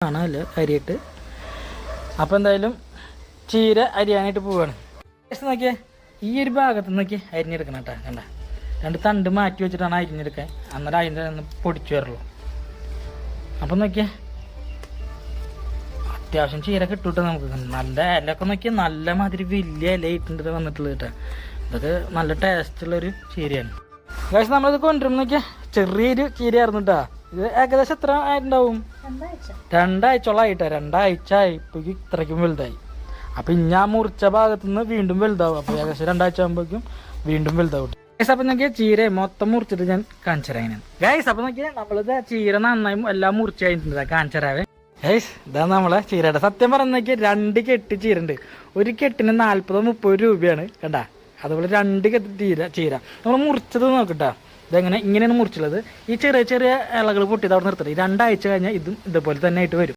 ആണ് അല്ല അരിയിട്ട്. അപ്പോൾ എന്തായാലും ചീര അരിയാനായിട്ട് പോവുകയാണ്. നോക്കിയേ ഈ ഒരു ഭാഗത്ത് നോക്കി അരിഞ്ഞെടുക്കണം കേട്ടോ. കണ്ട 2 തണ്ട് മാറ്റി വെച്ചിട്ടാണ് അരിഞ്ഞെടുക്കാൻ. അന്നേരം അതിൻ്റെ ഒന്ന് പൊടിച്ചു വരുള്ളൂ. അപ്പം നോക്കിയേ അത്യാവശ്യം ചീര കിട്ടൂട്ടോ നമുക്ക്. നല്ല ഇലയൊക്കെ നോക്കിയാൽ നല്ല മാതിരി വലിയ ഇല ഇട്ടിട്ട് വന്നിട്ടുള്ളത് കേട്ടോ. ഇതൊക്കെ നല്ല ടേസ്റ്റുള്ളൊരു ചീരയാണ്. പക്ഷേ നമ്മളിത് കൊണ്ടുവരുമ്പോൾ നോക്കിയാൽ ചെറിയൊരു ചീരയായിരുന്നു കേട്ടോ. ഇത് ഏകദേശം എത്ര ആയിട്ടുണ്ടാവും? 2 ആഴ്ചയോളമായിട്ടോ. 2 ആഴ്ച ആയപ്പോഴേക്കും ഇത്രയ്ക്കും വലുതായി. അപ്പം ഞാൻ മുറിച്ച ഭാഗത്തു നിന്ന് വീണ്ടും വലുതാവും. അപ്പോൾ ഏകദേശം 2 ആഴ്ച ആകുമ്പോഴേക്കും വീണ്ടും വലുതാവും. ഗൈസ് അപ്പം നോക്കിയാൽ ചീര മൊത്തം മുറിച്ചിട്ട് ഞാൻ കാണിച്ചു തരാം എങ്ങനെയാണ്. ഗൈസ് അപ്പം നോക്കിയാൽ നമ്മളിത് ചീര നന്നായി എല്ലാം മുറിച്ച് കഴിഞ്ഞിട്ടുണ്ട്. കാണിച്ചു തരാവേ. ഗൈസ് ഇതാണ് നമ്മളെ ചീരയുടെ. സത്യം പറഞ്ഞ നോക്കിയാൽ 2 കെട്ട് ചീര ഉണ്ട്. ഒരു കെട്ടിന് 40-30 രൂപയാണ്. കണ്ട അതുപോലെ 2 കെട്ട് ചീര നമ്മൾ മുറിച്ചത് നോക്കട്ടാ. ഇതെങ്ങനെ ഇങ്ങനെയാണ് മുറിച്ചുള്ളത്. ഈ ചെറിയ ചെറിയ ഇലകൾ പൊട്ടിയത് അവിടെ നിർത്തണം. 2 ആഴ്ച കഴിഞ്ഞാൽ ഇതും ഇതുപോലെ തന്നെ ആയിട്ട് വരും.